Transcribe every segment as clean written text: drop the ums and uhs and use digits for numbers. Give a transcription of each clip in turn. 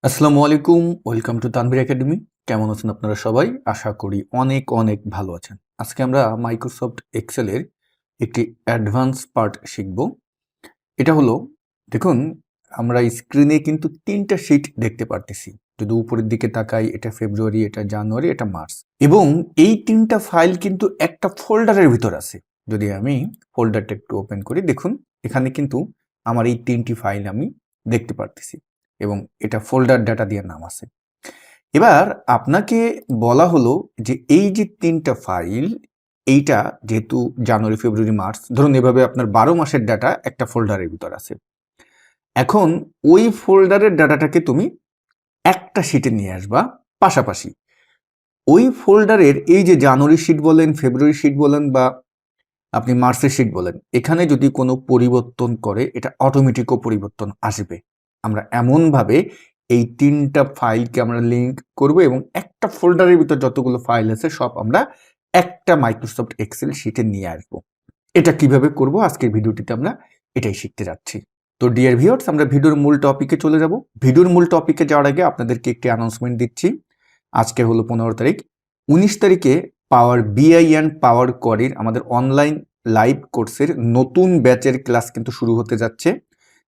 আসসালামু আলাইকুম, welcome to Tanvir academy. কেমন আছেন আপনারা সবাই? আশা করি অনেক অনেক ভালো আছেন। আজকে আমরা মাইক্রোসফট এক্সেলের একটি অ্যাডভান্স পার্ট শিখব। এটা হলো, দেখুন, আমরা স্ক্রিনে কিন্তু ৩টা শীট দেখতে পারতেছি। যদি উপরের দিকে তাকাই, এটা ফেব্রুয়ারি, এটা জানুয়ারি, এটা মার্চ, এবং এই ৩টা ফাইল কিন্তু একটা ফোল্ডারের ভিতর আছে। যদি আমি ফোল্ডারটা একটু ওপেন করি, দেখুন এখানে কিন্তু আমার এই ৩টি ফাইল আমি দেখতে পারতেছি এবং এটা ফোল্ডার ডাটা দিয়ে নাম আছে। এবার আপনাকে বলা হলো যে এই যে ৩টা ফাইল, এইটা যেহেতু জানুয়ারি, ফেব্রুয়ারি, মার্চ, ধরুন এভাবে আপনার ১২ মাসের ডাটা একটা ফোল্ডারের ভিতর আছে। এখন ওই ফোল্ডারের ডাটাটাকে তুমি একটা শিটে নিয়ে আসবা পাশাপাশি। ওই ফোল্ডারের এই যে জানুয়ারি শিট বলেন, ফেব্রুয়ারি শিট বলেন বা আপনি মার্চের শিট বলেন, এখানে যদি কোনো পরিবর্তন করে এটা অটোমেটিকও পরিবর্তন আসবে। আমরা এমনভাবে এই ৩টা ফাইলকে আমরা লিঙ্ক করব এবং একটা ফোল্ডারের ভিতর যতগুলো ফাইল আছে সব আমরা একটা মাইক্রোসফট এক্সেল শিটে নিয়ে আসব। এটা কিভাবে করব আজকের ভিডিওটিতে আমরা এটাই শিখতে যাচ্ছি। তো ডিয়ার ভিউয়ার্স, আমরা ভিডিওর মূল টপিকে চলে যাব। ভিডিওর মূল টপিকে যাওয়ার আগে আপনাদেরকে একটি অ্যানাউন্সমেন্ট দিচ্ছি। আজকে হলো 15 তারিখ। 19 তারিখে পাওয়ার বিআই অ্যান্ড পাওয়ার কোয়ারির আমাদের অনলাইন লাইভ কোর্সের নতুন ব্যাচের ক্লাস কিন্তু শুরু হতে যাচ্ছে।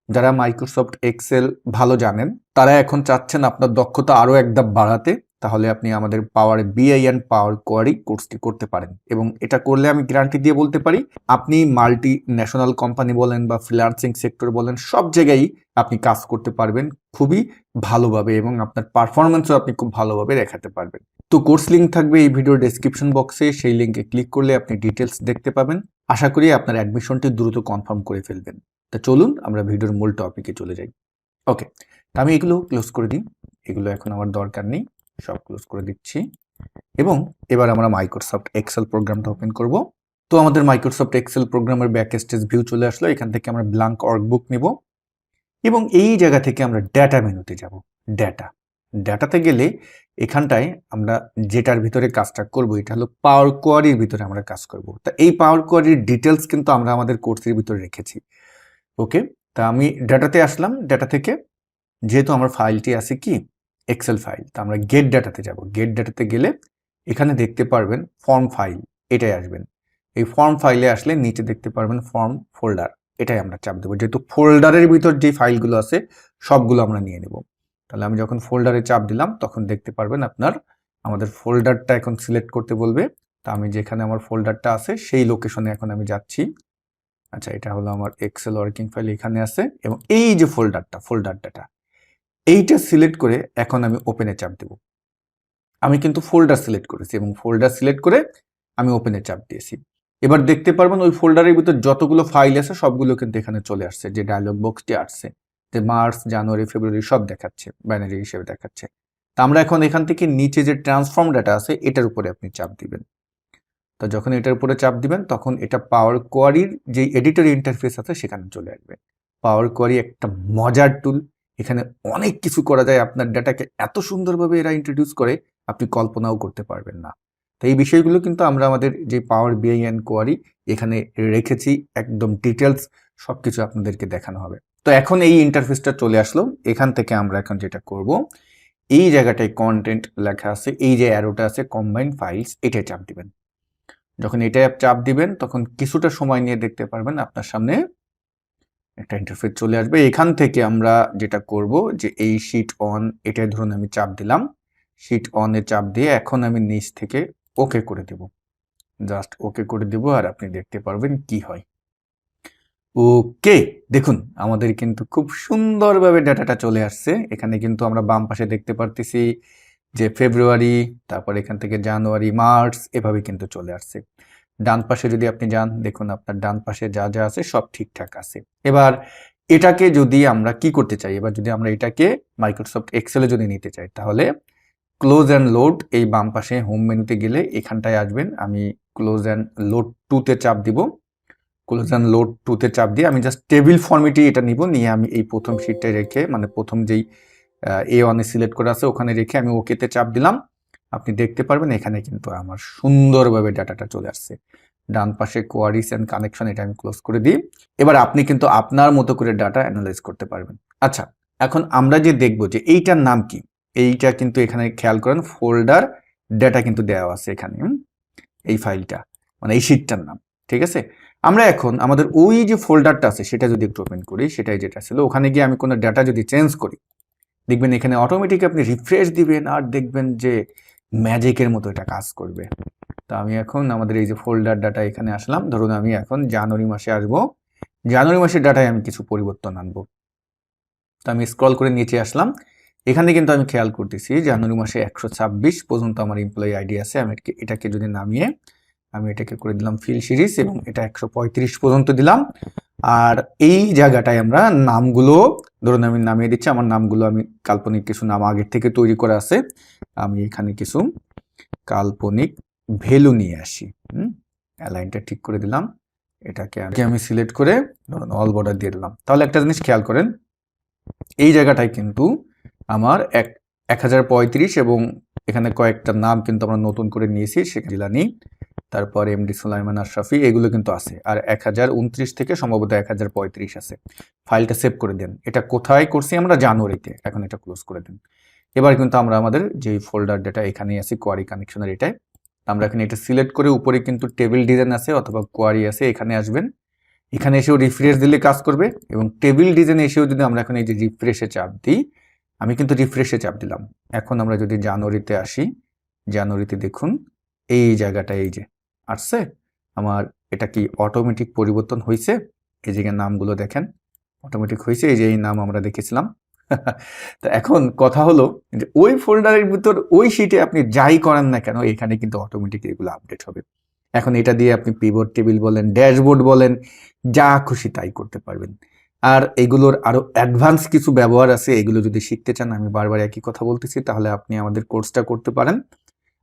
যারা মাইক্রোসফট এক্সেল ভালো জানেন তারা এখন চাচ্ছেন আপনার দক্ষতা আরও এক ধাপ বাড়াতে, তাহলে আপনি আমাদের পাওয়ার বিআই অ্যান্ড পাওয়ার কোয়ারি কোর্সটি করতে পারেন। এবং এটা করলে আমি গ্যারান্টি দিয়ে বলতে পারি, আপনি মাল্টি ন্যাশনাল কোম্পানি বলেন বা ফ্রিল্যান্সিং সেক্টর বলেন, সব জায়গায় আপনি কাজ করতে পারবেন খুবই ভালোভাবে এবং আপনার পারফরমেন্সও আপনি খুব ভালোভাবে দেখাতে পারবেন। তো কোর্স লিঙ্ক থাকবে এই ভিডিওর ডেসক্রিপশন বক্সে, সেই লিঙ্কে ক্লিক করলে আপনি ডিটেলস দেখতে পাবেন। আশা করি আপনার অ্যাডমিশনটি দ্রুত কনফার্ম করে ফেলবেন। তা চলুন আমরা ভিডিওর মূল টপিকে চলে যাই। ওকে, তা আমি এগুলো ক্লোজ করে দিই, এগুলো এখন আমার দরকার নেই, সব ক্লোজ করে দিচ্ছি। এবং এবার আমরা মাইক্রোসফট এক্সেল প্রোগ্রামটা ওপেন করব। তো আমাদের মাইক্রোসফট এক্সেল প্রোগ্রামের ব্যাক স্টেজ ভিউ চলে আসলো। এখান থেকে আমরা ব্ল্যাঙ্ক ওয়ার্কবুক নিব এবং এই জায়গা থেকে আমরা ডেটা মেনুতে যাব। ডাটাতে গেলে এখানটায় আমরা যেটার ভিতরে কাজটা করব, এটা হলো পাওয়ার কোয়ারির ভিতরে আমরা কাজ করব। তা এই পাওয়ার কোয়ারির ডিটেলস কিন্তু আমরা আমাদের কোর্সের ভিতরে রেখেছি। ওকে, তা আমি ডাটাতে আসলাম। ডাটা থেকে যেহেতু আমার ফাইলটি আছে কি এক্সেল ফাইল, তা আমরা গেট ডাটাতে যাব। গেট ডাটাতে গেলে এখানে দেখতে পারবেন ফর্ম ফাইল, এটাই আসবেন। এই ফর্ম ফাইলে আসলে নিচে দেখতে পারবেন ফর্ম ফোল্ডার, এটাই আমরা চাপ দেবো। যেহেতু ফোল্ডারের ভিতর যে ফাইলগুলো আছে সবগুলো আমরা নিয়ে নেব। তাহলে আমি যখন ফোল্ডারে চাপ দিলাম তখন দেখতে পারবেন আপনার আমাদের ফোল্ডারটা এখন সিলেক্ট করতে বলবে। তা আমি যেখানে আমার ফোল্ডারটা আছে সেই লোকেশনে এখন আমি যাচ্ছি। আচ্ছা, এটা হলো আমার এক্সেল ওয়ার্কিং ফাইল, এখানে আছে। এবং এই যে ফোল্ডার ডাটা, এইটা সিলেক্ট করে এখন আমি ওপেনে চাপ দেব। আমি কিন্তু ফোল্ডার সিলেক্ট করেছি এবং ফোল্ডার সিলেক্ট করে আমি ওপেনে চাপ দিয়েছি। এবার দেখতে পারবেন ওই ফোল্ডারের ভিতর যতগুলো ফাইল আছে সবগুলো কিন্তু এখানে চলে আসছে, যে ডায়লগ বক্সটি আসছে, যে মার্চ, জানুয়ারি, ফেব্রুয়ারি সব দেখাচ্ছে, বাইনারি হিসেবে দেখাচ্ছে। তা আমরা এখন এখান থেকে নিচে যে ট্রান্সফর্ম ডাটা আছে এটার উপরে আপনি চাপ দিবেন। তো যখন এটার উপরে চাপ দিবেন তখন এটা পাওয়ার কোয়ারির যে এডিটর ইন্টারফেস আছে সেখানে চলে আসবে। পাওয়ার কোয়ারি একটা মজার টুল, এখানে অনেক কিছু করা যায়। আপনার ডাটাকে এত সুন্দরভাবে এরা ইন্ট্রোডিউস করে আপনি কল্পনাও করতে পারবেন না। তো এই বিষয়গুলো কিন্তু আমরা আমাদের যে পাওয়ার বিআই অ্যান্ড কোয়ারি এখানে রেখেছি, একদম ডিটেলস সবকিছু আপনাদেরকে দেখানো হবে। তো এখন এই ইন্টারফেসটা চলে আসলো। এখান থেকে আমরা এখন যেটা করব, এই জায়গাটায় কন্টেন্ট লেখা আছে, এই যে অ্যারোটা আছে কম্বাইন ফাইলস, এটাই চাপ দিবেন। যখন এটা চাপ দিবেন তখন কিছুটা সময় নিয়ে দেখতে পারবেন আপনার সামনে একটা ইন্টারফেস চলে আসবে। এখান থেকে আমরা যেটা করব যে এই শিট অন, এটাই ধরুন আমি চাপ দিলাম। শিট অনে চাপ দিয়ে এখন আমি নিচ থেকে ওকে করে দেব, জাস্ট ওকে করে দেব, আর আপনি দেখতে পারবেন কি হয়। ওকে, দেখুন আমাদের কিন্তু খুব সুন্দরভাবে ডাটাটা চলে আসছে। এখানে কিন্তু আমরা বাম পাশে দেখতে পারতেছি যে ফেব্রুয়ারি, তারপর এখান থেকে জানুয়ারি, মার্চ, এভাবে কিন্তু চলে আসছে। ডান পাশে যদি আপনি যান, দেখুন আপনার ডান পাশে যা যা আছে সব ঠিকঠাক আছে। এবার এটাকে যদি আমরা কি করতে চাই, এবার যদি আমরা এটাকে মাইক্রোসফট এক্সেলে যদি নিতে চাই, তাহলে ক্লোজ অ্যান্ড লোড, এই বাম পাশে হোম মেনুতে গেলে এখানটায় আসবেন। আমি ক্লোজ অ্যান্ড লোড 2তে চাপ দিব। ক্লোজ অ্যান্ড লোড 2তে চাপ দিয়ে আমি জাস্ট টেবিল ফর্মেটে এটা নিব, নিয়ে আমি এই প্রথম শিটটা রেখে, মানে প্রথম যেই A1 সিলেক্ট করা আছে ওখানে রেখে আমি ওকেতে চাপ দিলাম। আপনি দেখতে পারবেন এখানে কিন্তু আমার সুন্দরভাবে ডাটাটা চলে আসছে। ডান পাশে কোয়ারিজ অ্যান্ড কানেকশন, এটা আমি ক্লোজ করে দিই। এবার আপনি কিন্তু আপনার মতো করে ডাটা অ্যানালাইজ করতে পারবেন। আচ্ছা, এখন আমরা যে দেখব যে এইটার নাম কি, এইটা কিন্তু এখানে খেয়াল করেন ফোল্ডার ডেটা কিন্তু দেওয়া আছে এখানে, এই ফাইলটা মানে এই শীটটার নাম, ঠিক আছে। আমরা এখন আমাদের ওই যে ফোল্ডারটা আছে সেটা যদি একটু ওপেন করি, সেটাই যেটা ছিল, ওখানে গিয়ে আমি কোনো ডাটা যদি চেঞ্জ করি, দেখবেন এখানে অটোমেটিক আপনি রিফ্রেশ দিবেন আর দেখবেন যে ম্যাজিকের মতো এটা কাজ করবে। তো আমি এখন আমাদের এই যে ফোল্ডার ডাটা এখানে আসলাম, ধরুন আমি এখন জানুয়ারি মাসে আসবো, জানুয়ারি মাসের ডাটায় আমি কিছু পরিবর্তন আনবো। তো আমি স্ক্রল করে নিচে আসলাম, এখানে কিন্তু আমি খেয়াল করতেছি জানুয়ারি মাসে 126 পর্যন্ত আমার এমপ্লয়ি আইডি আছে। আমি এটাকে যদি নামিয়ে আমি এটাকে করে দিলাম ফিল সিরিজ এবং এটা 135 পর্যন্ত দিলাম। আর এই জায়গাটায় আমরা নামগুলো, ধরুন আমি নামিয়ে দিচ্ছি, আমার নামগুলো আমি কাল্পনিক কিছু নাম আগের থেকে তৈরি করা আছে, আমি এখানে কিছু কাল্পনিক ভ্যালু নিয়ে আসি। অ্যালাইনটা ঠিক করে দিলাম, এটাকে আমি সিলেক্ট করে ধরুন অল বর্ডার দিয়ে দিলাম। তাহলে একটা জিনিস খেয়াল করেন, এই জায়গাটায় কিন্তু আমার 1035 এবং এখানে কয়েকটা নাম কিন্তু আমরা নতুন করে নিয়েছি, শেখ জিলানি, তারপর এমডি সুলাইমান আশরাফি, এগুলো কিন্তু আছে। আর 1029 থেকে সম্ভবত 1035 আছে। ফাইলটা সেভ করে দেন। এটা কোথায় করছি আমরা? জানুয়ারিতে। এখন এটা ক্লোজ করে দেন। এবার কিন্তু আমরা আমাদের যে ফোল্ডার ডেটা এখানেই আছে, কোয়ারি কানেকশনের এটাই, আমরা এখানে এটা সিলেক্ট করে উপরে কিন্তু টেবিল ডিজাইন আছে অথবা কোয়ারি আছে, এখানে আসবেন, এখানে এসেও রিফ্রেশ দিলে কাজ করবে। এবং টেবিল ডিজাইনে এসেও যদি আমরা এখন এই যে রিফ্রেশে চাপ দিই, আমি কিন্তু রিফ্রেশে চাপ দিলাম। এখন আমরা যদি জানুয়ারিতে আসি, জানুয়ারিতে দেখুন এই জায়গাটা এই যে আসছে আমার, এটা কি অটোমেটিক পরিবর্তন হয়েছে? এই জায়গায় নামগুলো দেখেন অটোমেটিক হয়েছে, এই যে এই নাম আমরা দেখেছিলাম। তো এখন কথা হলো যে ওই ফোল্ডারের ভিতর ওই শিটে আপনি যাই করেন না কেন, এখানে কিন্তু অটোমেটিক এগুলো আপডেট হবে। এখন এটা দিয়ে আপনি পিভট টেবিল বলেন, ড্যাশবোর্ড বলেন, যা খুশি তাই করতে পারবেন। আর এগুলোর আরো অ্যাডভান্স কিছু ব্যবহার আছে, এগুলো যদি শিখতে চান, আমি বারবার একই কথা বলতেছি, তাহলে আপনি আমাদের কোর্সটা করতে পারেন।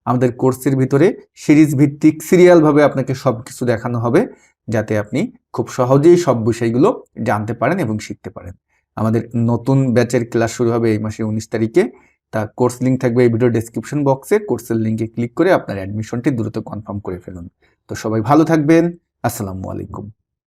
আমাদের কোর্সের ভিতরে সিরিজ ভিত্তিক সিরিয়ালভাবে আপনাকে সব কিছু দেখানো হবে, যাতে আপনি খুব সহজেই সব বিষয়গুলো জানতে পারেন এবং শিখতে পারেন। আমাদের নতুন ব্যাচের ক্লাস শুরু হবে এই মাসের 19 তারিখে। তা কোর্স লিঙ্ক থাকবে এই ভিডিও ডেসক্রিপশন বক্সে, কোর্সের লিঙ্কে ক্লিক করে আপনার অ্যাডমিশনটি দ্রুত কনফার্ম করে ফেলুন। তো সবাই ভালো থাকবেন, আসসালামু আলাইকুম।